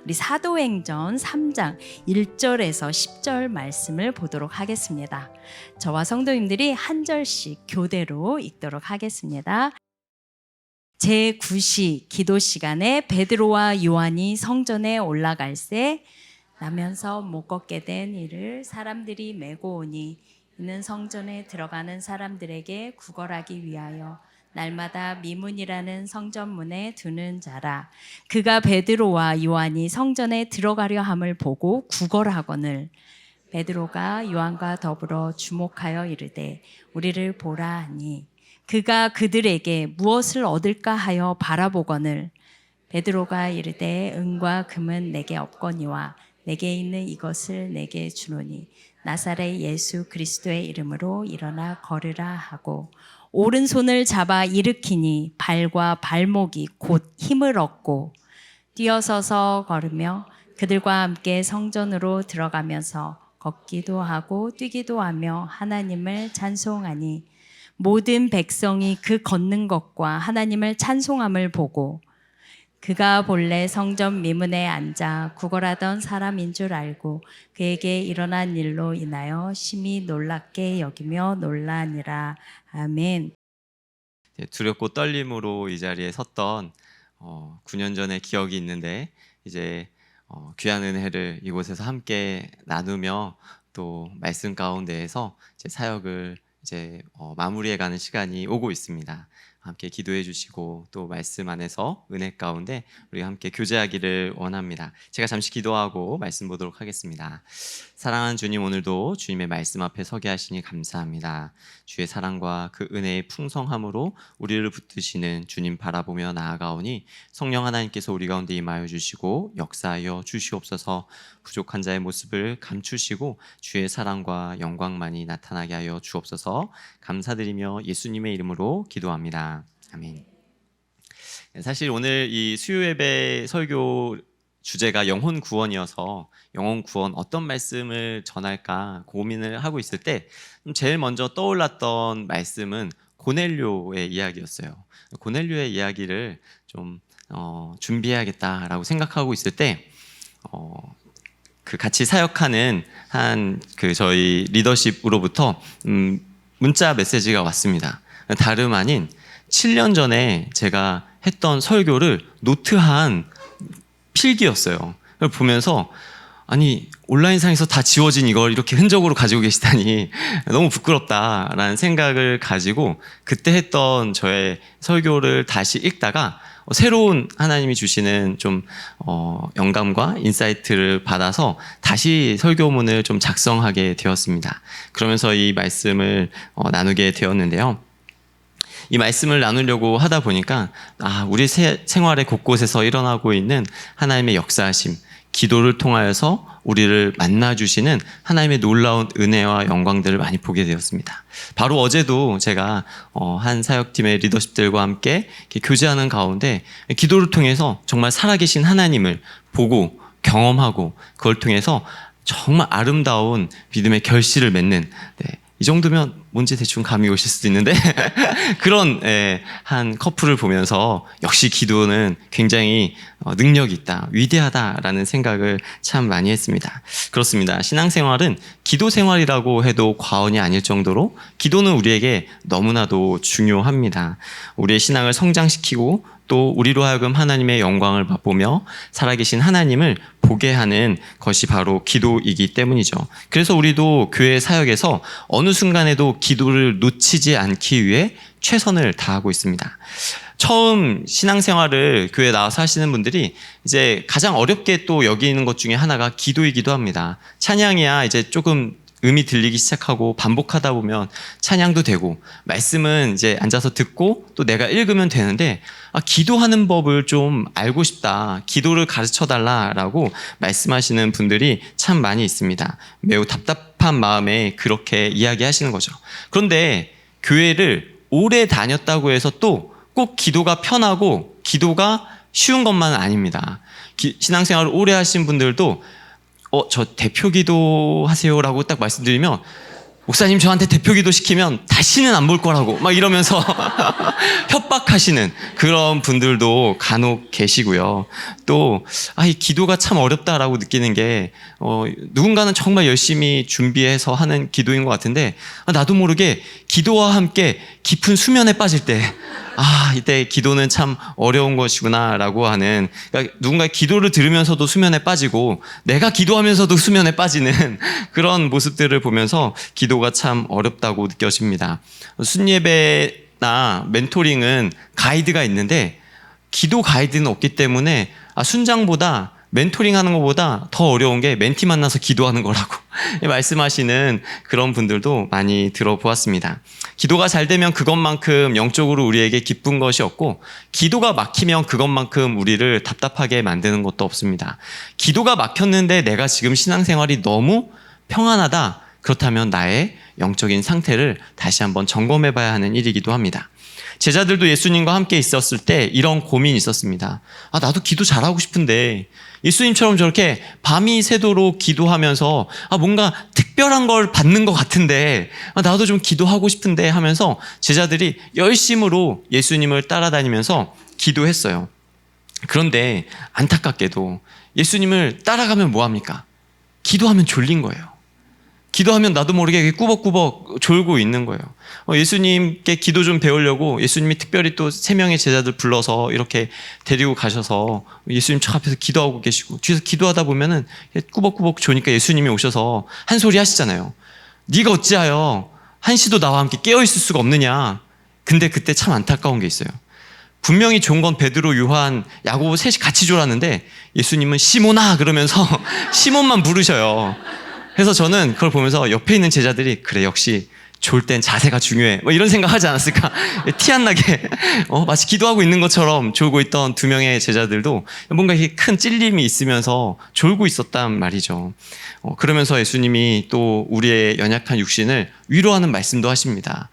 우리 사도행전 3장 1절에서 10절 말씀을 보도록 하겠습니다. 저와 성도님들이 한 절씩 교대로 읽도록 하겠습니다. 제9시 기도 시간에 베드로와 요한이 성전에 올라갈새 나면서 못 걷게 된 이를 사람들이 메고 오니 이는 성전에 들어가는 사람들에게 구걸하기 위하여 날마다 미문이라는 성전문에 두는 자라. 그가 베드로와 요한이 성전에 들어가려 함을 보고 구걸하거늘 베드로가 요한과 더불어 주목하여 이르되 우리를 보라 하니 그가 그들에게 무엇을 얻을까 하여 바라보거늘 베드로가 이르되 은과 금은 내게 없거니와 내게 있는 이것을 내게 주노니 나사렛 예수 그리스도의 이름으로 일어나 걸으라 하고 오른손을 잡아 일으키니 발과 발목이 곧 힘을 얻고 뛰어서서 걸으며 그들과 함께 성전으로 들어가면서 걷기도 하고 뛰기도 하며 하나님을 찬송하니 모든 백성이 그 걷는 것과 하나님을 찬송함을 보고 그가 본래 성전 미문에 앉아 구걸하던 사람인 줄 알고 그에게 일어난 일로 인하여 심히 놀랍게 여기며 놀라니라. 아멘. 두렵고 떨림으로 이 자리에 섰던 9년 전의 기억이 있는데 이제 귀한 은혜를 이곳에서 함께 나누며 또 말씀 가운데에서 이제 사역을 이제 마무리해가는 시간이 오고 있습니다. 함께 기도해 주시고 또 말씀 안에서 은혜 가운데 우리 함께 교제하기를 원합니다. 제가 잠시 기도하고 말씀 보도록 하겠습니다. 사랑하는 주님, 오늘도 주님의 말씀 앞에 서게 하시니 감사합니다. 주의 사랑과 그 은혜의 풍성함으로 우리를 붙드시는 주님 바라보며 나아가오니 성령 하나님께서 우리 가운데 임하여 주시고 역사하여 주시옵소서. 부족한 자의 모습을 감추시고 주의 사랑과 영광만이 나타나게 하여 주옵소서. 감사드리며 예수님의 이름으로 기도합니다. 아멘. 사실 오늘 이 수요 예배 설교 주제가 영혼 구원이어서 영혼 구원 어떤 말씀을 전할까 고민을 하고 있을 때 제일 먼저 떠올랐던 말씀은 고넬료의 이야기였어요. 고넬료의 이야기를 좀 준비해야겠다라고 생각하고 있을 때 그 같이 사역하는 그 저희 리더십으로부터 문자 메시지가 왔습니다. 다름 아닌 7년 전에 제가 했던 설교를 노트한 필기였어요. 그걸 보면서 아니 온라인상에서 다 지워진 이걸 이렇게 흔적으로 가지고 계시다니 너무 부끄럽다라는 생각을 가지고 그때 했던 저의 설교를 다시 읽다가 새로운 하나님이 주시는 좀 영감과 인사이트를 받아서 다시 설교문을 좀 작성하게 되었습니다. 그러면서 이 말씀을 나누게 되었는데요. 이 말씀을 나누려고 하다 보니까 우리 생활의 곳곳에서 일어나고 있는 하나님의 역사하심, 기도를 통하여서 우리를 만나주시는 하나님의 놀라운 은혜와 영광들을 많이 보게 되었습니다. 바로 어제도 제가 한 사역팀의 리더십들과 함께 이렇게 교제하는 가운데 기도를 통해서 정말 살아계신 하나님을 보고 경험하고 그걸 통해서 정말 아름다운 믿음의 결실을 맺는 이 정도면 뭔지 대충 감이 오실 수도 있는데 그런 한 커플을 보면서 역시 기도는 굉장히 능력이 있다, 위대하다라는 생각을 참 많이 했습니다. 그렇습니다. 신앙생활은 기도생활이라고 해도 과언이 아닐 정도로 기도는 우리에게 너무나도 중요합니다. 우리의 신앙을 성장시키고 또 우리로 하여금 하나님의 영광을 맛보며 살아계신 하나님을 보게 하는 것이 바로 기도이기 때문이죠. 그래서 우리도 교회 사역에서 어느 순간에도 기도를 놓치지 않기 위해 최선을 다하고 있습니다. 처음 신앙생활을 교회에 나와서 하시는 분들이 이제 가장 어렵게 또 여기는 것 중에 하나가 기도이기도 합니다. 찬양이야 이제 조금 음이 들리기 시작하고 반복하다 보면 찬양도 되고 말씀은 이제 앉아서 듣고 또 내가 읽으면 되는데 기도하는 법을 좀 알고 싶다, 기도를 가르쳐달라라고 말씀하시는 분들이 참 많이 있습니다. 매우 답답한 마음에 그렇게 이야기하시는 거죠. 그런데 교회를 오래 다녔다고 해서 또 꼭 기도가 편하고 기도가 쉬운 것만은 아닙니다. 신앙생활을 오래 하신 분들도 저 대표 기도 하세요라고 딱 말씀드리면 목사님 저한테 대표기도 시키면 다시는 안 볼 거라고 막 이러면서 협박하시는 그런 분들도 간혹 계시고요. 또 이 기도가 참 어렵다라고 느끼는 게 누군가는 정말 열심히 준비해서 하는 기도인 것 같은데 나도 모르게 기도와 함께 깊은 수면에 빠질 때 이때 기도는 참 어려운 것이구나라고 하는, 그러니까 누군가의 기도를 들으면서도 수면에 빠지고 내가 기도하면서도 수면에 빠지는 그런 모습들을 보면서 기도가 참 어렵다고 느껴집니다. 순예배나 멘토링은 가이드가 있는데 기도 가이드는 없기 때문에 순장보다 멘토링 하는 것보다 더 어려운 게 멘티 만나서 기도하는 거라고 말씀하시는 그런 분들도 많이 들어보았습니다. 기도가 잘 되면 그것만큼 영적으로 우리에게 기쁜 것이 없고, 기도가 막히면 그것만큼 우리를 답답하게 만드는 것도 없습니다. 기도가 막혔는데 내가 지금 신앙생활이 너무 평안하다, 그렇다면 나의 영적인 상태를 다시 한번 점검해 봐야 하는 일이기도 합니다. 제자들도 예수님과 함께 있었을 때 이런 고민이 있었습니다. 나도 기도 잘하고 싶은데 예수님처럼 저렇게 밤이 새도록 기도하면서 뭔가 특별한 걸 받는 것 같은데 나도 좀 기도하고 싶은데 하면서 제자들이 열심으로 예수님을 따라다니면서 기도했어요. 그런데 안타깝게도 예수님을 따라가면 뭐합니까? 기도하면 졸린 거예요. 기도하면 나도 모르게 꾸벅꾸벅 졸고 있는 거예요. 예수님께 기도 좀 배우려고 예수님이 특별히 또 3명의 제자들 불러서 이렇게 데리고 가셔서 예수님 저 앞에서 기도하고 계시고 뒤에서 기도하다 보면은 꾸벅꾸벅 조니까 예수님이 오셔서 한 소리 하시잖아요. 네가 어찌하여 한시도 나와 함께 깨어있을 수가 없느냐. 근데 그때 참 안타까운 게 있어요. 분명히 좋은 건 베드로, 요한, 야고보 셋이 같이 졸았는데 예수님은 시몬아 그러면서 시몬만 부르셔요. 그래서 저는 그걸 보면서 옆에 있는 제자들이 그래 역시 졸 땐 자세가 중요해 이런 생각하지 않았을까. 티 안 나게 마치 기도하고 있는 것처럼 졸고 있던 2명의 제자들도 뭔가 이렇게 큰 찔림이 있으면서 졸고 있었단 말이죠. 그러면서 예수님이 또 우리의 연약한 육신을 위로하는 말씀도 하십니다.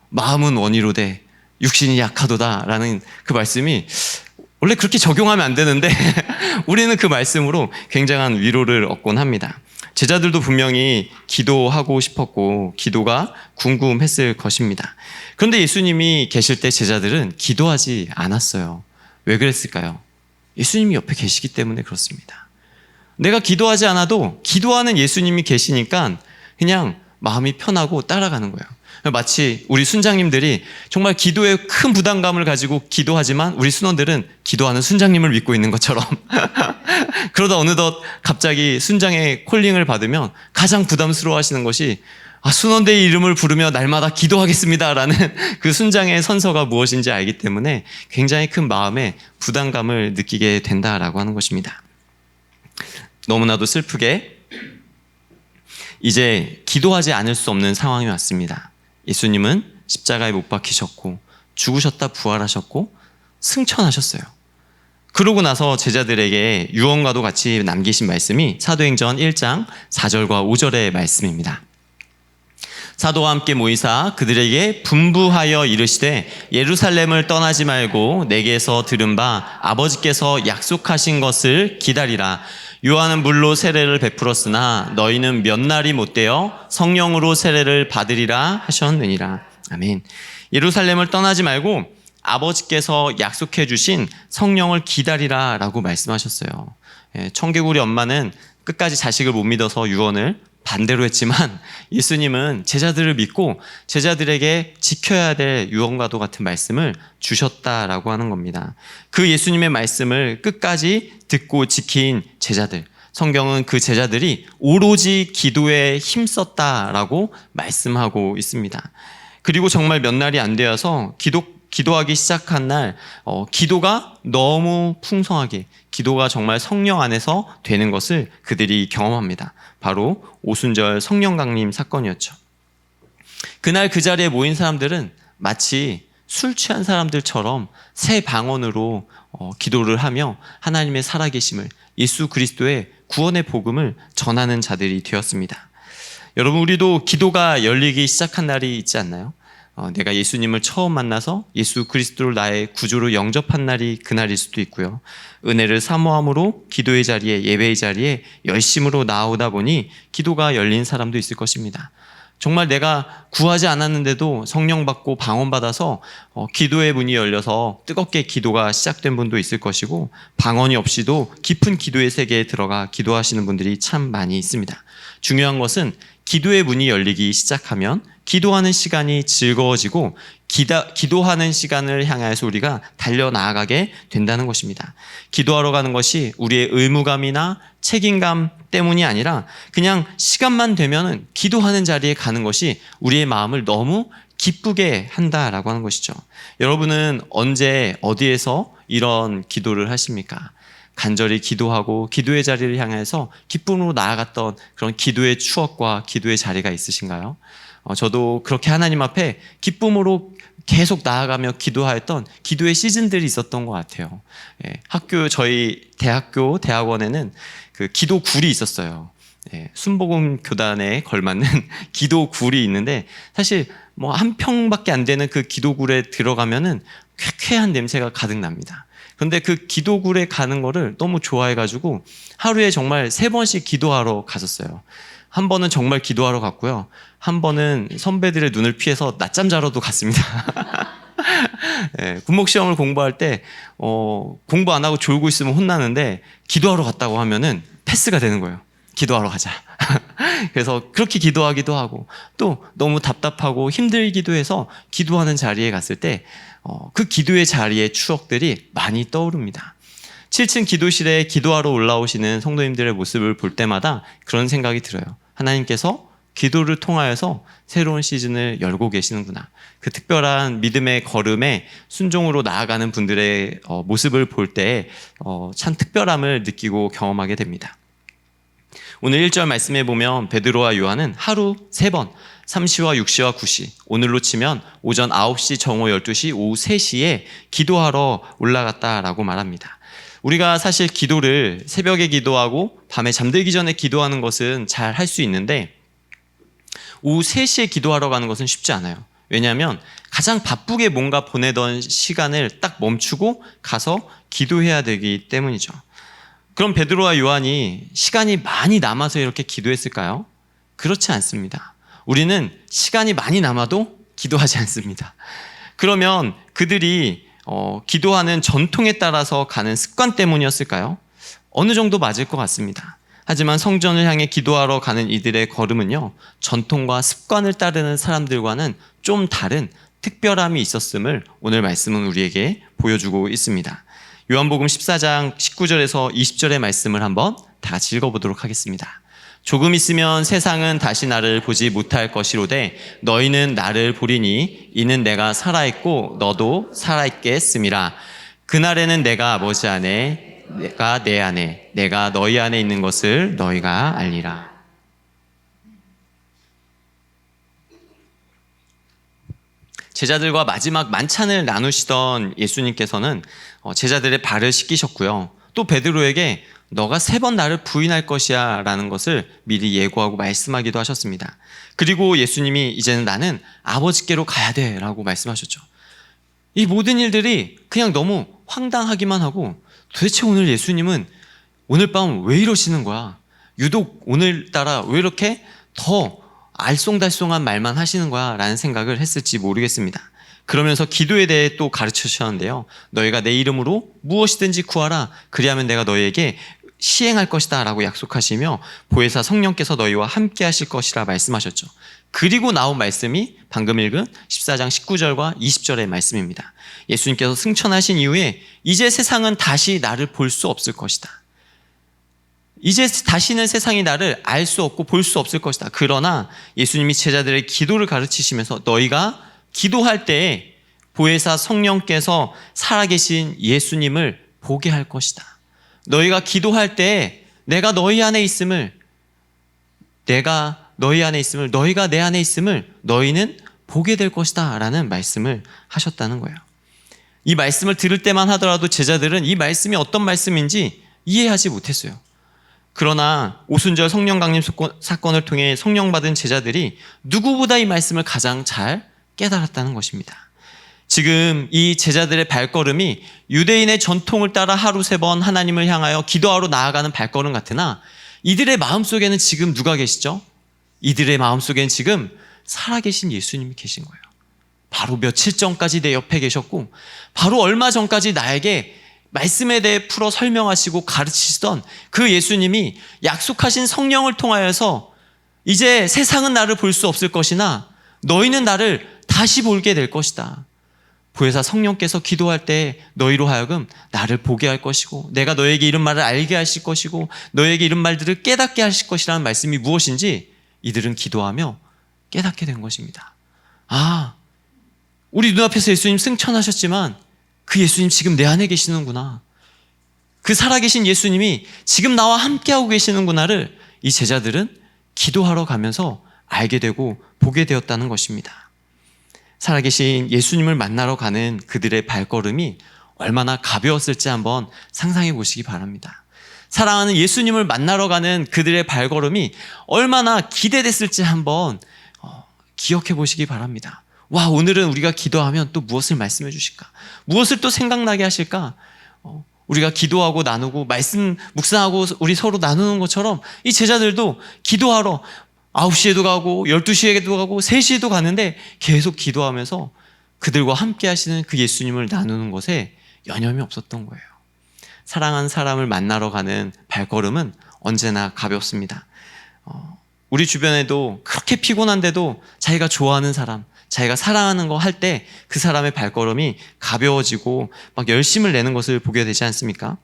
마음은 원이로되 육신이 약하도다 라는 그 말씀이 원래 그렇게 적용하면 안 되는데 우리는 그 말씀으로 굉장한 위로를 얻곤 합니다. 제자들도 분명히 기도하고 싶었고 기도가 궁금했을 것입니다. 그런데 예수님이 계실 때 제자들은 기도하지 않았어요. 왜 그랬을까요? 예수님이 옆에 계시기 때문에 그렇습니다. 내가 기도하지 않아도 기도하는 예수님이 계시니까 그냥 마음이 편하고 따라가는 거예요. 마치 우리 순장님들이 정말 기도에 큰 부담감을 가지고 기도하지만 우리 순원들은 기도하는 순장님을 믿고 있는 것처럼 그러다 어느덧 갑자기 순장의 콜링을 받으면 가장 부담스러워 하시는 것이 순원대의 이름을 부르며 날마다 기도하겠습니다라는 그 순장의 선서가 무엇인지 알기 때문에 굉장히 큰 마음에 부담감을 느끼게 된다라고 하는 것입니다. 너무나도 슬프게 이제 기도하지 않을 수 없는 상황이 왔습니다. 예수님은 십자가에 못 박히셨고 죽으셨다 부활하셨고 승천하셨어요. 그러고 나서 제자들에게 유언과도 같이 남기신 말씀이 사도행전 1장 4절과 5절의 말씀입니다. 사도와 함께 모이사 그들에게 분부하여 이르시되 예루살렘을 떠나지 말고 내게서 들은 바 아버지께서 약속하신 것을 기다리라. 요한은 물로 세례를 베풀었으나 너희는 몇 날이 못되어 성령으로 세례를 받으리라 하셨느니라. 아멘. 예루살렘을 떠나지 말고 아버지께서 약속해 주신 성령을 기다리라 라고 말씀하셨어요. 청개구리 엄마는 끝까지 자식을 못 믿어서 유언을 반대로 했지만 예수님은 제자들을 믿고 제자들에게 지켜야 될 유언과도 같은 말씀을 주셨다라고 하는 겁니다. 그 예수님의 말씀을 끝까지 듣고 지킨 제자들, 성경은 그 제자들이 오로지 기도에 힘썼다라고 말씀하고 있습니다. 그리고 정말 몇 날이 안 되어서 기도하기 시작한 날 기도가 너무 풍성하게, 기도가 정말 성령 안에서 되는 것을 그들이 경험합니다. 바로 오순절 성령 강림 사건이었죠. 그날 그 자리에 모인 사람들은 마치 술 취한 사람들처럼 새 방언으로 기도를 하며 하나님의 살아계심을, 예수 그리스도의 구원의 복음을 전하는 자들이 되었습니다. 여러분, 우리도 기도가 열리기 시작한 날이 있지 않나요? 내가 예수님을 처음 만나서 예수 그리스도를 나의 구주로 영접한 날이 그날일 수도 있고요. 은혜를 사모함으로 기도의 자리에, 예배의 자리에 열심으로 나아오다 보니 기도가 열린 사람도 있을 것입니다. 정말 내가 구하지 않았는데도 성령 받고 방언 받아서 기도의 문이 열려서 뜨겁게 기도가 시작된 분도 있을 것이고, 방언이 없이도 깊은 기도의 세계에 들어가 기도하시는 분들이 참 많이 있습니다. 중요한 것은 기도의 문이 열리기 시작하면 기도하는 시간이 즐거워지고 기도하는 시간을 향해서 우리가 달려나가게 된다는 것입니다. 기도하러 가는 것이 우리의 의무감이나 책임감 때문이 아니라 그냥 시간만 되면 기도하는 자리에 가는 것이 우리의 마음을 너무 기쁘게 한다라고 하는 것이죠. 여러분은 언제 어디에서 이런 기도를 하십니까? 간절히 기도하고 기도의 자리를 향해서 기쁨으로 나아갔던 그런 기도의 추억과 기도의 자리가 있으신가요? 저도 그렇게 하나님 앞에 기쁨으로 계속 나아가며 기도하였던 기도의 시즌들이 있었던 것 같아요. 저희 대학원에는 그 기도 굴이 있었어요. 순복음 교단에 걸맞는 기도 굴이 있는데, 사실 뭐 한 평밖에 안 되는 그 기도굴에 들어가면은 쾌쾌한 냄새가 가득 납니다. 그런데 그 기도굴에 가는 거를 너무 좋아해가지고 하루에 정말 3번씩 기도하러 갔었어요. 한 번은 정말 기도하러 갔고요. 한 번은 선배들의 눈을 피해서 낮잠 자러도 갔습니다. 군목시험을 공부할 때 공부 안 하고 졸고 있으면 혼나는데, 기도하러 갔다고 하면은 패스가 되는 거예요. 기도하러 가자. 그래서 그렇게 기도하기도 하고, 또 너무 답답하고 힘들기도 해서 기도하는 자리에 갔을 때 그 기도의 자리의 추억들이 많이 떠오릅니다. 7층 기도실에 기도하러 올라오시는 성도님들의 모습을 볼 때마다 그런 생각이 들어요. 하나님께서 기도를 통하여서 새로운 시즌을 열고 계시는구나. 그 특별한 믿음의 걸음에 순종으로 나아가는 분들의 모습을 볼 때 참 특별함을 느끼고 경험하게 됩니다. 오늘 1절 말씀에 보면 베드로와 요한은 하루 3번 3시와 6시와 9시, 오늘로 치면 오전 9시, 정오 12시, 오후 3시에 기도하러 올라갔다라고 말합니다. 우리가 사실 기도를 새벽에 기도하고 밤에 잠들기 전에 기도하는 것은 잘 할 수 있는데, 오후 3시에 기도하러 가는 것은 쉽지 않아요. 왜냐하면 가장 바쁘게 뭔가 보내던 시간을 딱 멈추고 가서 기도해야 되기 때문이죠. 그럼 베드로와 요한이 시간이 많이 남아서 이렇게 기도했을까요? 그렇지 않습니다. 우리는 시간이 많이 남아도 기도하지 않습니다. 그러면 그들이 기도하는 전통에 따라서 가는 습관 때문이었을까요? 어느 정도 맞을 것 같습니다. 하지만 성전을 향해 기도하러 가는 이들의 걸음은요, 전통과 습관을 따르는 사람들과는 좀 다른 특별함이 있었음을 오늘 말씀은 우리에게 보여주고 있습니다. 요한복음 14장 19절에서 20절의 말씀을 한번 다 같이 읽어보도록 하겠습니다. 조금 있으면 세상은 다시 나를 보지 못할 것이로되 너희는 나를 보리니 이는 내가 살아있고 너도 살아있겠음이라. 그날에는 내가 아버지 안에, 내가 내 안에, 내가 너희 안에 있는 것을 너희가 알리라. 제자들과 마지막 만찬을 나누시던 예수님께서는 제자들의 발을 씻기셨고요. 또 베드로에게 너가 3번 나를 부인할 것이야 라는 것을 미리 예고하고 말씀하기도 하셨습니다. 그리고 예수님이 이제는 나는 아버지께로 가야 돼 라고 말씀하셨죠. 이 모든 일들이 그냥 너무 황당하기만 하고, 도대체 오늘 예수님은 오늘 밤 왜 이러시는 거야? 유독 오늘따라 왜 이렇게 더 알쏭달쏭한 말만 하시는 거야? 라는 생각을 했을지 모르겠습니다. 그러면서 기도에 대해 또 가르쳐 주셨는데요. 너희가 내 이름으로 무엇이든지 구하라. 그리하면 내가 너희에게 시행할 것이다 라고 약속하시며 보혜사 성령께서 너희와 함께 하실 것이라 말씀하셨죠. 그리고 나온 말씀이 방금 읽은 14장 19절과 20절의 말씀입니다. 예수님께서 승천하신 이후에 이제 세상은 다시 나를 볼 수 없을 것이다. 이제 다시는 세상이 나를 알 수 없고 볼 수 없을 것이다. 그러나 예수님이 제자들의 기도를 가르치시면서 너희가 기도할 때에 보혜사 성령께서 살아계신 예수님을 보게 할 것이다. 너희가 기도할 때에 내가 너희 안에 있음을, 내가 너희 안에 있음을, 너희가 내 안에 있음을 너희는 보게 될 것이다 라는 말씀을 하셨다는 거예요. 이 말씀을 들을 때만 하더라도 제자들은 이 말씀이 어떤 말씀인지 이해하지 못했어요. 그러나 오순절 성령 강림 사건을 통해 성령 받은 제자들이 누구보다 이 말씀을 가장 잘 깨달았다는 것입니다. 지금 이 제자들의 발걸음이 유대인의 전통을 따라 하루 3번 하나님을 향하여 기도하러 나아가는 발걸음 같으나, 이들의 마음속에는 지금 누가 계시죠? 이들의 마음속엔 지금 살아계신 예수님이 계신 거예요. 바로 며칠 전까지 내 옆에 계셨고 바로 얼마 전까지 나에게 말씀에 대해 풀어 설명하시고 가르치시던 그 예수님이 약속하신 성령을 통하여서 이제 세상은 나를 볼 수 없을 것이나 너희는 나를 다시 보게 될 것이다. 보혜사 성령께서 기도할 때 너희로 하여금 나를 보게 할 것이고 내가 너에게 이런 말을 알게 하실 것이고 너에게 이런 말들을 깨닫게 하실 것이라는 말씀이 무엇인지 이들은 기도하며 깨닫게 된 것입니다. 아, 우리 눈앞에서 예수님 승천하셨지만 그 예수님 지금 내 안에 계시는구나. 그 살아계신 예수님이 지금 나와 함께하고 계시는구나를 이 제자들은 기도하러 가면서 알게 되고 보게 되었다는 것입니다. 살아계신 예수님을 만나러 가는 그들의 발걸음이 얼마나 가벼웠을지 한번 상상해 보시기 바랍니다. 사랑하는 예수님을 만나러 가는 그들의 발걸음이 얼마나 기대됐을지 한번 기억해 보시기 바랍니다. 와, 오늘은 우리가 기도하면 또 무엇을 말씀해 주실까? 무엇을 또 생각나게 하실까? 우리가 기도하고 나누고 말씀 묵상하고 우리 서로 나누는 것처럼 이 제자들도 기도하러 9시에도 가고 12시에도 가고 3시에도 가는데 계속 기도하면서 그들과 함께 하시는 그 예수님을 나누는 것에 여념이 없었던 거예요. 사랑하는 사람을 만나러 가는 발걸음은 언제나 가볍습니다. 우리 주변에도 그렇게 피곤한데도 자기가 좋아하는 사람, 자기가 사랑하는 거 할 때 그 사람의 발걸음이 가벼워지고 막 열심을 내는 것을 보게 되지 않습니까?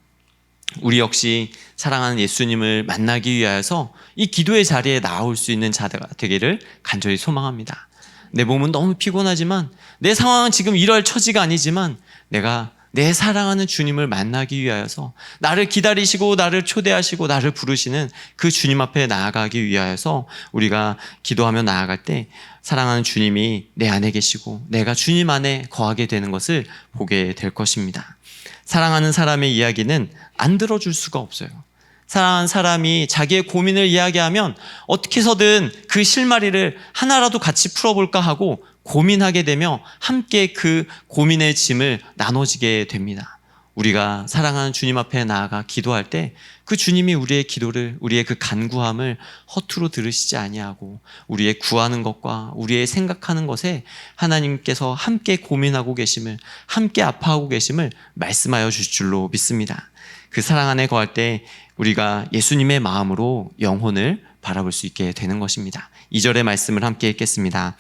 우리 역시 사랑하는 예수님을 만나기 위하여서 이 기도의 자리에 나올 수 있는 자가 되기를 간절히 소망합니다. 내 몸은 너무 피곤하지만 내 상황은 지금 이럴 처지가 아니지만 내가 내 사랑하는 주님을 만나기 위하여서 나를 기다리시고 나를 초대하시고 나를 부르시는 그 주님 앞에 나아가기 위하여서 우리가 기도하며 나아갈 때 사랑하는 주님이 내 안에 계시고 내가 주님 안에 거하게 되는 것을 보게 될 것입니다. 사랑하는 사람의 이야기는 안 들어줄 수가 없어요. 사랑하는 사람이 자기의 고민을 이야기하면 어떻게 해서든 그 실마리를 하나라도 같이 풀어볼까 하고 고민하게 되며 함께 그 고민의 짐을 나눠지게 됩니다. 우리가 사랑하는 주님 앞에 나아가 기도할 때 그 주님이 우리의 기도를, 우리의 그 간구함을 허투루 들으시지 아니하고 우리의 구하는 것과 우리의 생각하는 것에 하나님께서 함께 고민하고 계심을, 함께 아파하고 계심을 말씀하여 주실 줄로 믿습니다. 그 사랑 안에 거할 때 우리가 예수님의 마음으로 영혼을 바라볼 수 있게 되는 것입니다. 2절의 말씀을 함께 읽겠습니다.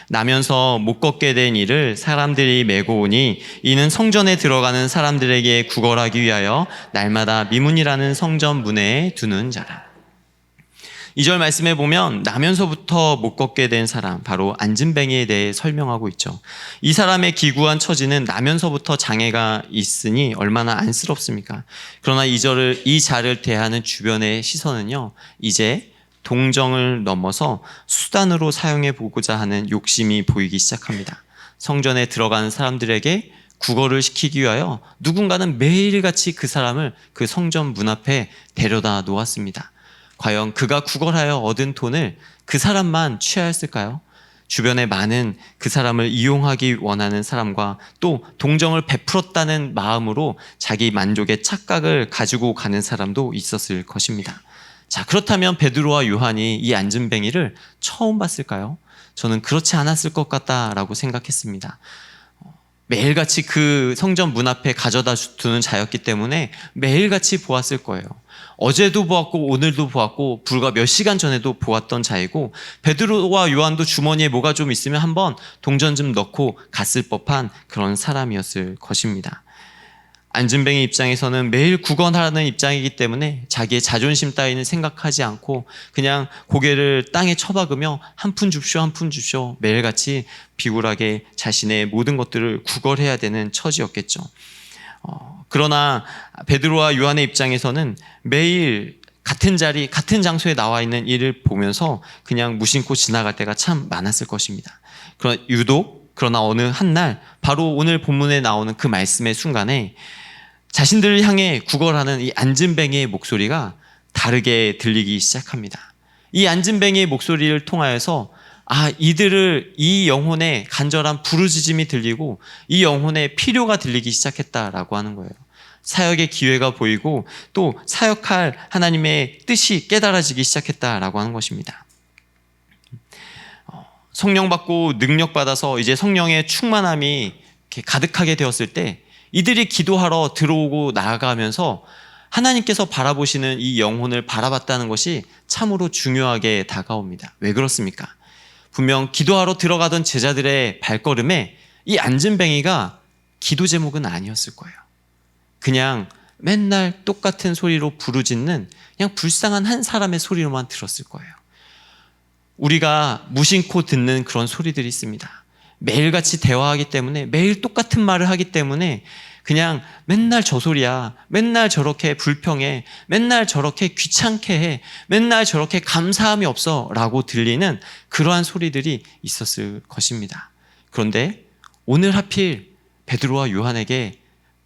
나면서 못 걷게 된 이를 사람들이 메고 오니 이는 성전에 들어가는 사람들에게 구걸하기 위하여 날마다 미문이라는 성전 문에 두는 자라. 2절 말씀에 보면 나면서부터 못 걷게 된 사람, 바로 안진뱅이에 대해 설명하고 있죠. 이 사람의 기구한 처지는 나면서부터 장애가 있으니 얼마나 안쓰럽습니까? 그러나 이 자를 대하는 주변의 시선은요, 이제 동정을 넘어서 수단으로 사용해 보고자 하는 욕심이 보이기 시작합니다. 성전에 들어가는 사람들에게 구걸을 시키기 위하여 누군가는 매일같이 그 사람을 그 성전 문 앞에 데려다 놓았습니다. 과연 그가 구걸하여 얻은 돈을 그 사람만 취하였을까요? 주변에 많은 그 사람을 이용하기 원하는 사람과 또 동정을 베풀었다는 마음으로 자기 만족의 착각을 가지고 가는 사람도 있었을 것입니다. 자, 그렇다면 베드로와 요한이 이 안진뱅이를 처음 봤을까요? 저는 그렇지 않았을 것 같다라고 생각했습니다. 매일같이 그 성전 문 앞에 가져다 두는 자였기 때문에 매일같이 보았을 거예요. 어제도 보았고 오늘도 보았고 불과 몇 시간 전에도 보았던 자이고 베드로와 요한도 주머니에 뭐가 좀 있으면 한번 동전 좀 넣고 갔을 법한 그런 사람이었을 것입니다. 안진뱅이 입장에서는 매일 구걸하는 입장이기 때문에 자기의 자존심 따위는 생각하지 않고 그냥 고개를 땅에 처박으며 한 푼 줍쇼 한 푼 줍쇼 매일같이 비굴하게 자신의 모든 것들을 구걸해야 되는 처지였겠죠. 그러나 베드로와 요한의 입장에서는 매일 같은 자리, 같은 장소에 나와 있는 이를 보면서 그냥 무심코 지나갈 때가 참 많았을 것입니다. 그러나 어느 한날 바로 오늘 본문에 나오는 그 말씀의 순간에 자신들을 향해 구걸하는 이 안진뱅이의 목소리가 다르게 들리기 시작합니다. 이 안진뱅이의 목소리를 통하여서 이들을 이 영혼의 간절한 부르짖음이 들리고 이 영혼의 필요가 들리기 시작했다라고 하는 거예요. 사역의 기회가 보이고 또 사역할 하나님의 뜻이 깨달아지기 시작했다라고 하는 것입니다. 성령 받고 능력 받아서 이제 성령의 충만함이 이렇게 가득하게 되었을 때 이들이 기도하러 들어오고 나아가면서 하나님께서 바라보시는 이 영혼을 바라봤다는 것이 참으로 중요하게 다가옵니다. 왜 그렇습니까? 분명 기도하러 들어가던 제자들의 발걸음에 이 안진뱅이가 기도 제목은 아니었을 거예요. 그냥 맨날 똑같은 소리로 부르짖는 그냥 불쌍한 한 사람의 소리로만 들었을 거예요. 우리가 무심코 듣는 그런 소리들이 있습니다. 매일같이 대화하기 때문에, 매일 똑같은 말을 하기 때문에 그냥 맨날 저 소리야, 맨날 저렇게 불평해, 맨날 저렇게 귀찮게 해, 맨날 저렇게 감사함이 없어 라고 들리는 그러한 소리들이 있었을 것입니다. 그런데 오늘 하필 베드로와 요한에게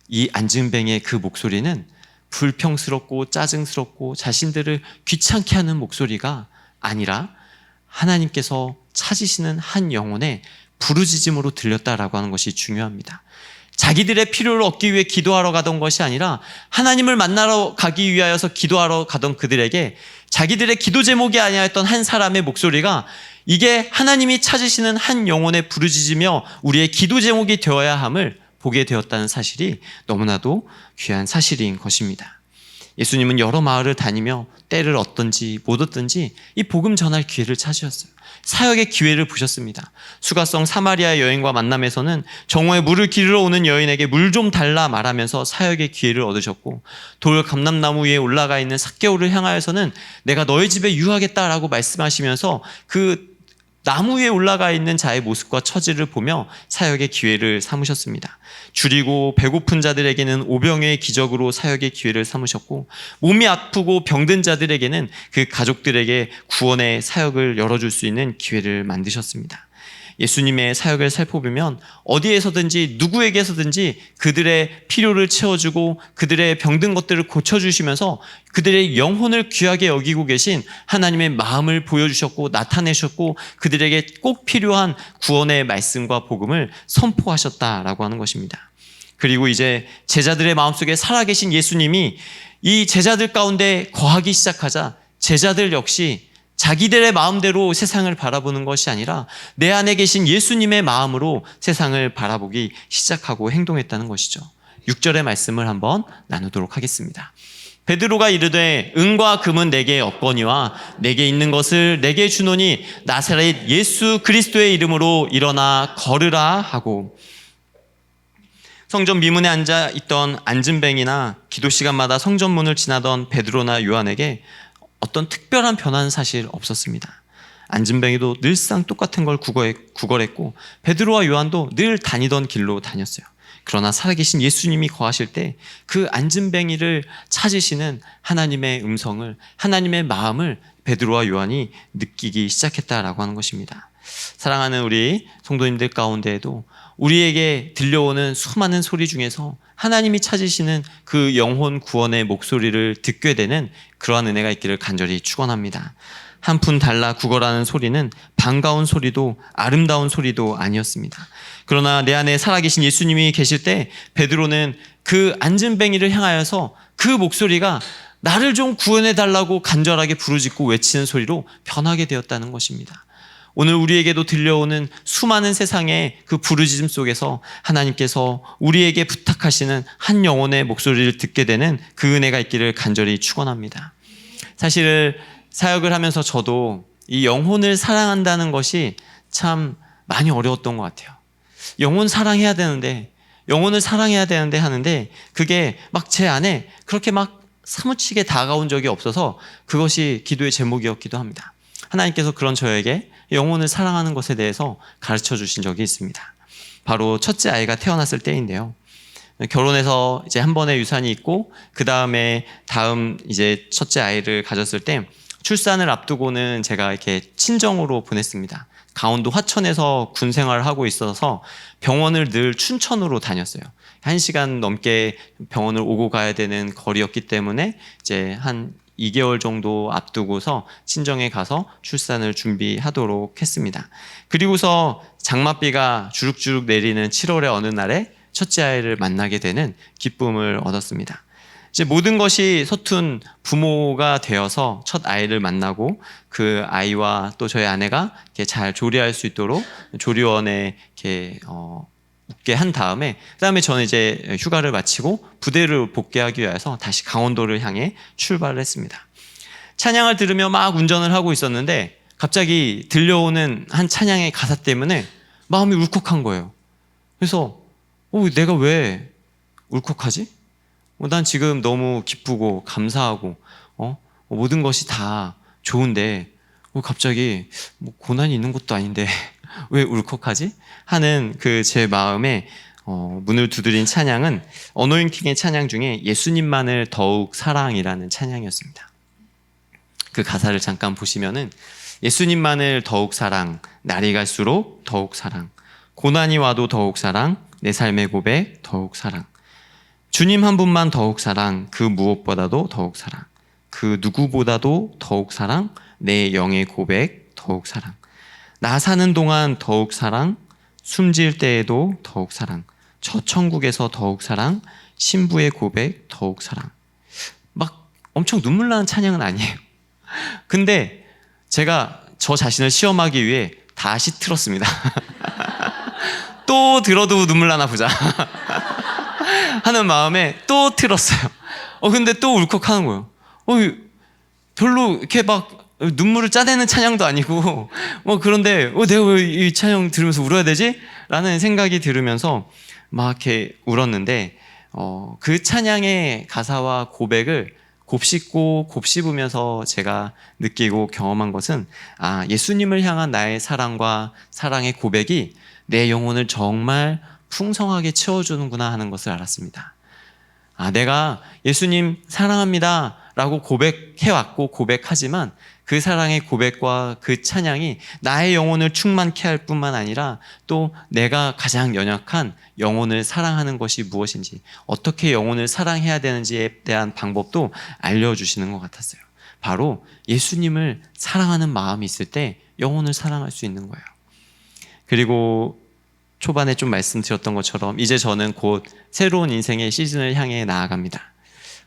이 안진뱅이의 그 목소리는 불평스럽고 짜증스럽고 자신들을 귀찮게 하는 목소리가 아니라 하나님께서 찾으시는 한 영혼의 부르짖음으로 들렸다라고 하는 것이 중요합니다. 자기들의 필요를 얻기 위해 기도하러 가던 것이 아니라 하나님을 만나러 가기 위하여서 기도하러 가던 그들에게 자기들의 기도 제목이 아니었던 한 사람의 목소리가 이게 하나님이 찾으시는 한 영혼의 부르짖으며 우리의 기도 제목이 되어야 함을 보게 되었다는 사실이 너무나도 귀한 사실인 것입니다. 예수님은 여러 마을을 다니며 때를 얻든지 못 얻든지 이 복음 전할 기회를 찾으셨어요. 사역의 기회를 보셨습니다. 수가성 사마리아 여인과 만남에서는 정오에 물을 기르러 오는 여인에게 물 좀 달라 말하면서 사역의 기회를 얻으셨고, 돌 감람나무 위에 올라가 있는 삭개오를 향하여서는 내가 너희 집에 유하겠다라고 말씀하시면서 그 나무 위에 올라가 있는 자의 모습과 처지를 보며 사역의 기회를 삼으셨습니다. 줄이고 배고픈 자들에게는 오병의 기적으로 사역의 기회를 삼으셨고, 몸이 아프고 병든 자들에게는 그 가족들에게 구원의 사역을 열어줄 수 있는 기회를 만드셨습니다. 예수님의 사역을 살펴보면 어디에서든지 누구에게서든지 그들의 필요를 채워주고 그들의 병든 것들을 고쳐주시면서 그들의 영혼을 귀하게 여기고 계신 하나님의 마음을 보여주셨고 나타내셨고 그들에게 꼭 필요한 구원의 말씀과 복음을 선포하셨다라고 하는 것입니다. 그리고 이제 제자들의 마음속에 살아계신 예수님이 이 제자들 가운데 거하기 시작하자 제자들 역시 자기들의 마음대로 세상을 바라보는 것이 아니라 내 안에 계신 예수님의 마음으로 세상을 바라보기 시작하고 행동했다는 것이죠. 6절의 말씀을 한번 나누도록 하겠습니다. 베드로가 이르되 은과 금은 내게 없거니와 내게 있는 것을 내게 주노니 나사렛 예수 그리스도의 이름으로 일어나 걸으라 하고, 성전 미문에 앉아 있던 안진뱅이나 기도 시간마다 성전문을 지나던 베드로나 요한에게 어떤 특별한 변화는 사실 없었습니다. 안진뱅이도 늘상 똑같은 걸 구걸했고 베드로와 요한도 늘 다니던 길로 다녔어요. 그러나 살아계신 예수님이 거하실 때 그 안진뱅이를 찾으시는 하나님의 음성을, 하나님의 마음을 베드로와 요한이 느끼기 시작했다라고 하는 것입니다. 사랑하는 우리 성도님들 가운데에도 우리에게 들려오는 수많은 소리 중에서 하나님이 찾으시는 그 영혼 구원의 목소리를 듣게 되는 그러한 은혜가 있기를 간절히 축원합니다. 한 푼 달라 구걸하는 소리는 반가운 소리도 아름다운 소리도 아니었습니다. 그러나 내 안에 살아계신 예수님이 계실 때 베드로는 그 안진뱅이를 향하여서 그 목소리가 나를 좀 구원해달라고 간절하게 부르짖고 외치는 소리로 변하게 되었다는 것입니다. 오늘 우리에게도 들려오는 수많은 세상의 그 부르짖음 속에서 하나님께서 우리에게 부탁하시는 한 영혼의 목소리를 듣게 되는 그 은혜가 있기를 간절히 축원합니다. 사실 사역을 하면서 저도 이 영혼을 사랑한다는 것이 참 많이 어려웠던 것 같아요. 영혼 사랑해야 되는데, 영혼을 사랑해야 되는데 하는데 그게 막 제 안에 그렇게 막 사무치게 다가온 적이 없어서 그것이 기도의 제목이었기도 합니다. 하나님께서 그런 저에게 영혼을 사랑하는 것에 대해서 가르쳐 주신 적이 있습니다. 바로 첫째 아이가 태어났을 때인데요. 결혼해서 이제 한 번의 유산이 있고 그 다음에 이제 첫째 아이를 가졌을 때 출산을 앞두고는 제가 이렇게 친정으로 보냈습니다. 강원도 화천에서 군 생활을 하고 있어서 병원을 늘 춘천으로 다녔어요. 1시간 넘게 병원을 오고 가야 되는 거리였기 때문에 이제 한 2개월 정도 앞두고서 친정에 가서 출산을 준비하도록 했습니다. 그리고서 장맛비가 주룩주룩 내리는 7월의 어느 날에 첫째 아이를 만나게 되는 기쁨을 얻었습니다. 이제 모든 것이 서툰 부모가 되어서 첫 아이를 만나고 그 아이와 또 저희 아내가 이렇게 잘 조리할 수 있도록 조리원에 이렇게 웃게 한 다음에 그다음에 저는 이제 휴가를 마치고 부대를 복귀하기 위해서 다시 강원도를 향해 출발을 했습니다. 찬양을 들으며 막 운전을 하고 있었는데 갑자기 들려오는 한 찬양의 가사 때문에 마음이 울컥한 거예요. 그래서 내가 왜 울컥하지? 난 지금 너무 기쁘고 감사하고 모든 것이 다 좋은데 갑자기 고난이 있는 것도 아닌데 왜 울컥하지? 하는 그 제 마음에 문을 두드린 찬양은 어노인팅의 찬양 중에 예수님만을 더욱 사랑이라는 찬양이었습니다. 그 가사를 잠깐 보시면은 예수님만을 더욱 사랑, 날이 갈수록 더욱 사랑, 고난이 와도 더욱 사랑, 내 삶의 고백 더욱 사랑, 주님 한 분만 더욱 사랑, 그 무엇보다도 더욱 사랑, 그 누구보다도 더욱 사랑, 내 영의 고백 더욱 사랑, 나 사는 동안 더욱 사랑, 숨질 때에도 더욱 사랑, 저 천국에서 더욱 사랑, 신부의 고백 더욱 사랑. 막 엄청 눈물 나는 찬양은 아니에요. 근데 제가 저 자신을 시험하기 위해 다시 틀었습니다. 또 들어도 눈물 나나 보자 하는 마음에 또 틀었어요. 근데 또 울컥하는 거예요. 별로 이렇게 막 눈물을 짜내는 찬양도 아니고 그런데 내가 왜 이 찬양 들으면서 울어야 되지? 라는 생각이 들으면서 막 이렇게 울었는데 그 찬양의 가사와 고백을 곱씹고 곱씹으면서 제가 느끼고 경험한 것은 예수님을 향한 나의 사랑과 사랑의 고백이 내 영혼을 정말 풍성하게 채워주는구나 하는 것을 알았습니다. 내가 예수님 사랑합니다 라고 고백해왔고 고백하지만 그 사랑의 고백과 그 찬양이 나의 영혼을 충만케 할 뿐만 아니라 또 내가 가장 연약한 영혼을 사랑하는 것이 무엇인지, 어떻게 영혼을 사랑해야 되는지에 대한 방법도 알려주시는 것 같았어요. 바로 예수님을 사랑하는 마음이 있을 때 영혼을 사랑할 수 있는 거예요. 그리고 초반에 좀 말씀드렸던 것처럼 이제 저는 곧 새로운 인생의 시즌을 향해 나아갑니다.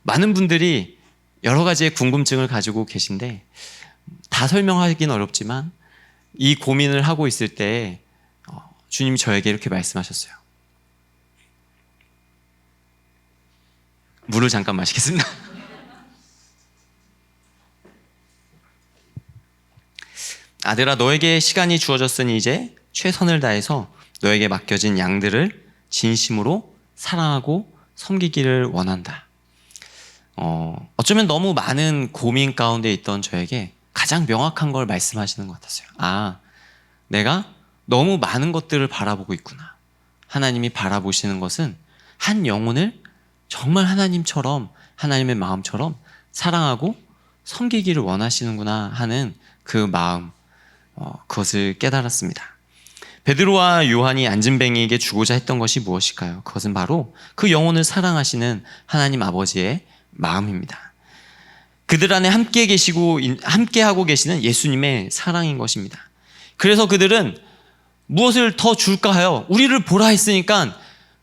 많은 분들이 여러 가지의 궁금증을 가지고 계신데 다 설명하기는 어렵지만 이 고민을 하고 있을 때 주님이 저에게 이렇게 말씀하셨어요. 물을 잠깐 마시겠습니다. 아들아, 너에게 시간이 주어졌으니 이제 최선을 다해서 너에게 맡겨진 양들을 진심으로 사랑하고 섬기기를 원한다. 어쩌면 너무 많은 고민 가운데 있던 저에게 가장 명확한 걸 말씀하시는 것 같았어요. 내가 너무 많은 것들을 바라보고 있구나. 하나님이 바라보시는 것은 한 영혼을 정말 하나님처럼, 하나님의 마음처럼 사랑하고 섬기기를 원하시는구나 하는 그 마음, 그것을 깨달았습니다. 베드로와 요한이 안진뱅이에게 주고자 했던 것이 무엇일까요? 그것은 바로 그 영혼을 사랑하시는 하나님 아버지의 마음입니다. 그들 안에 함께 하고 계시는 예수님의 사랑인 것입니다. 그래서 그들은 무엇을 더 줄까 하여 우리를 보라 했으니까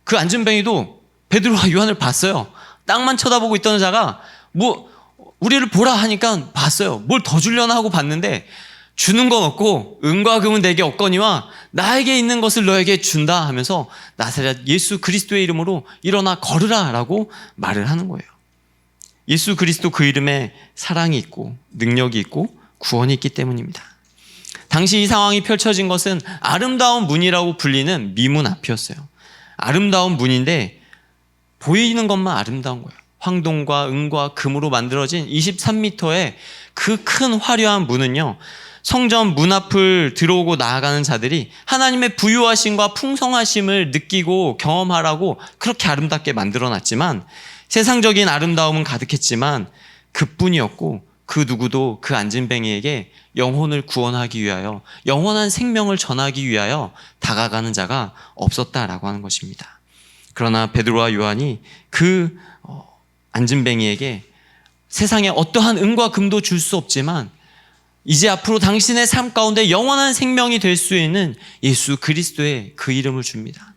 그 안진뱅이도 베드로와 요한을 봤어요. 땅만 쳐다보고 있던 자가 우리를 보라 하니까 봤어요. 뭘 더 주려나 하고 봤는데 주는 건 없고 은과 금은 내게 없거니와 나에게 있는 것을 너에게 준다 하면서 나사렛 예수 그리스도의 이름으로 일어나 걸으라 라고 말을 하는 거예요. 예수 그리스도 그 이름에 사랑이 있고 능력이 있고 구원이 있기 때문입니다. 당시 이 상황이 펼쳐진 것은 아름다운 문이라고 불리는 미문 앞이었어요. 아름다운 문인데 보이는 것만 아름다운 거예요. 황동과 은과 금으로 만들어진 23m의 그 큰 화려한 문은요, 성전 문 앞을 들어오고 나아가는 자들이 하나님의 부유하심과 풍성하심을 느끼고 경험하라고 그렇게 아름답게 만들어놨지만 세상적인 아름다움은 가득했지만 그뿐이었고 그 누구도 그 안진뱅이에게 영혼을 구원하기 위하여 영원한 생명을 전하기 위하여 다가가는 자가 없었다라고 하는 것입니다. 그러나 베드로와 요한이 그 안진뱅이에게 세상에 어떠한 은과 금도 줄 수 없지만 이제 앞으로 당신의 삶 가운데 영원한 생명이 될 수 있는 예수 그리스도의 그 이름을 줍니다.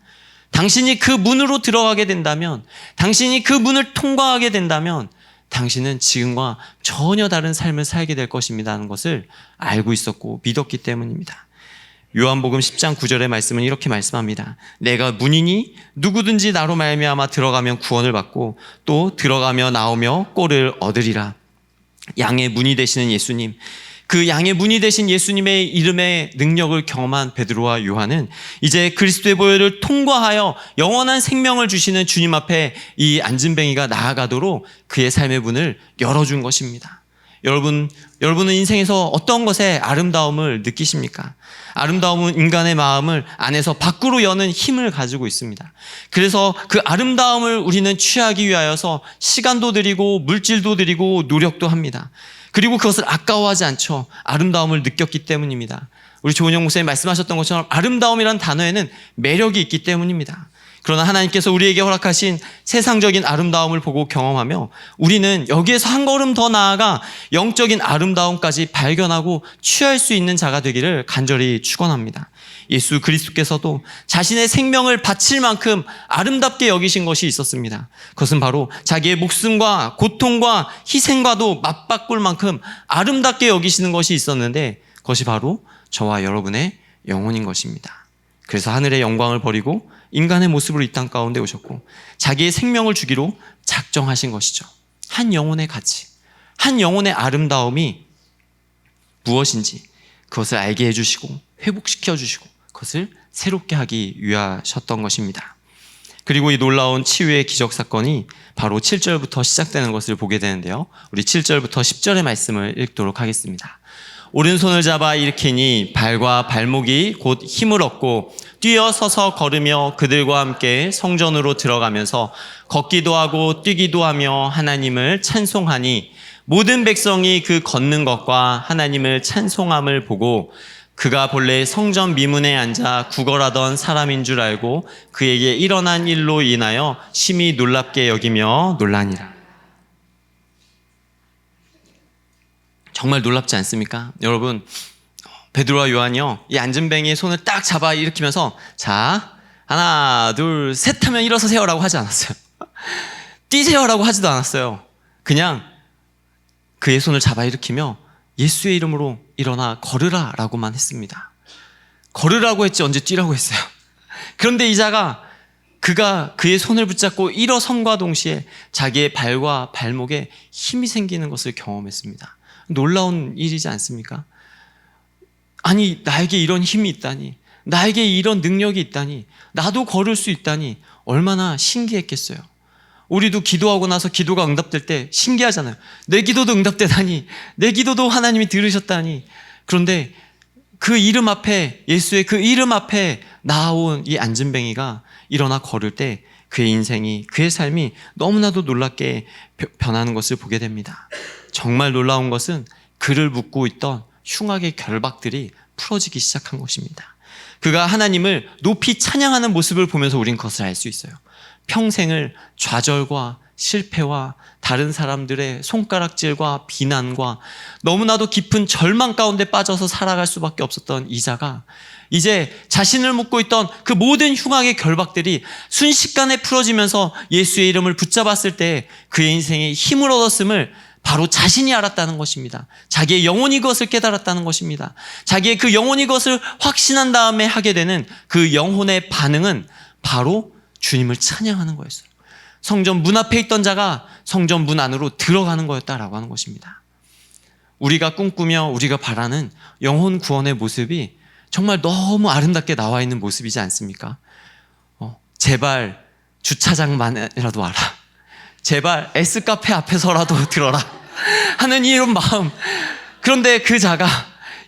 당신이 그 문으로 들어가게 된다면, 당신이 그 문을 통과하게 된다면 당신은 지금과 전혀 다른 삶을 살게 될 것입니다 하는 것을 알고 있었고 믿었기 때문입니다. 요한복음 10장 9절의 말씀은 이렇게 말씀합니다. 내가 문이니 누구든지 나로 말미암아 들어가면 구원을 받고 또 들어가며 나오며 꼴을 얻으리라. 양의 문이 되시는 예수님, 그 양의 문이 되신 예수님의 이름의 능력을 경험한 베드로와 요한은 이제 그리스도의 보혈을 통과하여 영원한 생명을 주시는 주님 앞에 이 안진뱅이가 나아가도록 그의 삶의 문을 열어준 것입니다. 여러분은 인생에서 어떤 것에 아름다움을 느끼십니까? 아름다움은 인간의 마음을 안에서 밖으로 여는 힘을 가지고 있습니다. 그래서 그 아름다움을 우리는 취하기 위하여서 시간도 들이고 물질도 들이고 노력도 합니다. 그리고 그것을 아까워하지 않죠. 아름다움을 느꼈기 때문입니다. 우리 조은영 목사님 말씀하셨던 것처럼 아름다움이라는 단어에는 매력이 있기 때문입니다. 그러나 하나님께서 우리에게 허락하신 세상적인 아름다움을 보고 경험하며 우리는 여기에서 한 걸음 더 나아가 영적인 아름다움까지 발견하고 취할 수 있는 자가 되기를 간절히 축원합니다. 예수 그리스도께서도 자신의 생명을 바칠 만큼 아름답게 여기신 것이 있었습니다. 그것은 바로 자기의 목숨과 고통과 희생과도 맞바꿀 만큼 아름답게 여기시는 것이 있었는데 그것이 바로 저와 여러분의 영혼인 것입니다. 그래서 하늘의 영광을 버리고 인간의 모습으로 이 땅 가운데 오셨고 자기의 생명을 주기로 작정하신 것이죠. 한 영혼의 가치, 한 영혼의 아름다움이 무엇인지 그것을 알게 해주시고 회복시켜 주시고 그것을 새롭게 하기 위하셨던 것입니다. 그리고 이 놀라운 치유의 기적 사건이 바로 7절부터 시작되는 것을 보게 되는데요. 우리 7절부터 10절의 말씀을 읽도록 하겠습니다. 오른손을 잡아 일으키니 발과 발목이 곧 힘을 얻고 뛰어 서서 걸으며 그들과 함께 성전으로 들어가면서 걷기도 하고 뛰기도 하며 하나님을 찬송하니 모든 백성이 그 걷는 것과 하나님을 찬송함을 보고 그가 본래 성전 미문에 앉아 구걸하던 사람인 줄 알고 그에게 일어난 일로 인하여 심히 놀랍게 여기며 놀라니라. 정말 놀랍지 않습니까? 여러분, 베드로와 요한이요, 이 안진뱅이의 손을 딱 잡아 일으키면서 자, 하나, 둘, 셋 하면 일어서세요라고 하지 않았어요. 뛰세요라고 하지도 않았어요. 그냥 그의 손을 잡아 일으키며 예수의 이름으로 일어나 걸으라 라고만 했습니다. 걸으라고 했지 언제 뛰라고 했어요. 그런데 이 자가 그가 그의 손을 붙잡고 일어선과 동시에 자기의 발과 발목에 힘이 생기는 것을 경험했습니다. 놀라운 일이지 않습니까? 아니, 나에게 이런 힘이 있다니, 나에게 이런 능력이 있다니, 나도 걸을 수 있다니 얼마나 신기했겠어요. 우리도 기도하고 나서 기도가 응답될 때 신기하잖아요. 내 기도도 응답되다니, 내 기도도 하나님이 들으셨다니. 그런데 그 이름 앞에, 예수의 그 이름 앞에 나온 이 안진뱅이가 일어나 걸을 때 그의 인생이, 그의 삶이 너무나도 놀랍게 변하는 것을 보게 됩니다. 정말 놀라운 것은 그를 묶고 있던 흉악의 결박들이 풀어지기 시작한 것입니다. 그가 하나님을 높이 찬양하는 모습을 보면서 우린 그것을 알 수 있어요. 평생을 좌절과 실패와 다른 사람들의 손가락질과 비난과 너무나도 깊은 절망 가운데 빠져서 살아갈 수밖에 없었던 이 자가 이제 자신을 묶고 있던 그 모든 흉악의 결박들이 순식간에 풀어지면서 예수의 이름을 붙잡았을 때 그의 인생에 힘을 얻었음을 바로 자신이 알았다는 것입니다. 자기의 영혼이 그것을 깨달았다는 것입니다. 자기의 그 영혼이 그것을 확신한 다음에 하게 되는 그 영혼의 반응은 바로 주님을 찬양하는 거였어요. 성전 문 앞에 있던 자가 성전 문 안으로 들어가는 거였다라고 하는 것입니다. 우리가 꿈꾸며 우리가 바라는 영혼 구원의 모습이 정말 너무 아름답게 나와 있는 모습이지 않습니까? 제발 주차장만이라도 와라. 제발 S카페 앞에서라도 들어라 하는 이런 마음. 그런데 그 자가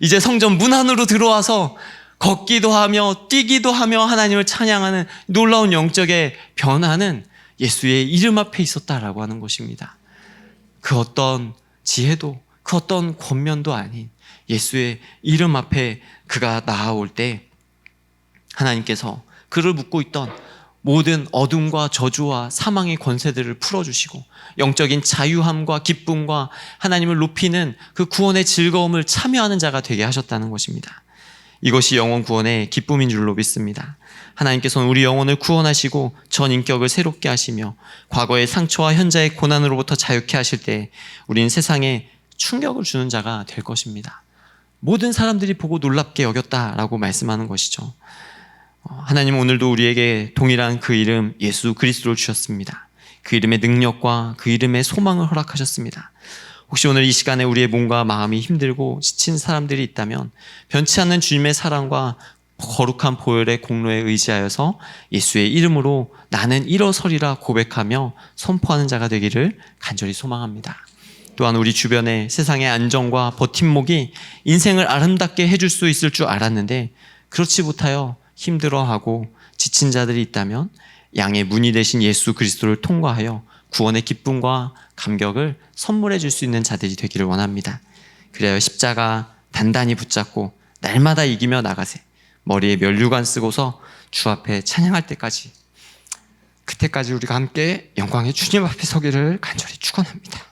이제 성전 문 안으로 들어와서 걷기도 하며 뛰기도 하며 하나님을 찬양하는 놀라운 영적의 변화는 예수의 이름 앞에 있었다라고 하는 것입니다. 그 어떤 지혜도 그 어떤 권면도 아닌 예수의 이름 앞에 그가 나아올 때 하나님께서 그를 묶고 있던 모든 어둠과 저주와 사망의 권세들을 풀어주시고 영적인 자유함과 기쁨과 하나님을 높이는 그 구원의 즐거움을 참여하는 자가 되게 하셨다는 것입니다. 이것이 영혼 구원의 기쁨인 줄로 믿습니다. 하나님께서는 우리 영혼을 구원하시고 전 인격을 새롭게 하시며 과거의 상처와 현재의 고난으로부터 자유케 하실 때 우리는 세상에 충격을 주는 자가 될 것입니다. 모든 사람들이 보고 놀랍게 여겼다라고 말씀하는 것이죠. 하나님은 오늘도 우리에게 동일한 그 이름 예수 그리스도를 주셨습니다. 그 이름의 능력과 그 이름의 소망을 허락하셨습니다. 혹시 오늘 이 시간에 우리의 몸과 마음이 힘들고 지친 사람들이 있다면 변치 않는 주님의 사랑과 거룩한 보혈의 공로에 의지하여서 예수의 이름으로 나는 일어서리라 고백하며 선포하는 자가 되기를 간절히 소망합니다. 또한 우리 주변의 세상의 안정과 버팀목이 인생을 아름답게 해줄 수 있을 줄 알았는데 그렇지 못하여 힘들어하고 지친 자들이 있다면 양의 문이 되신 예수 그리스도를 통과하여 구원의 기쁨과 감격을 선물해 줄 수 있는 자들이 되기를 원합니다. 그래야 십자가 단단히 붙잡고 날마다 이기며 나가세. 머리에 면류관 쓰고서 주 앞에 찬양할 때까지, 그때까지 우리가 함께 영광의 주님 앞에 서기를 간절히 축원합니다.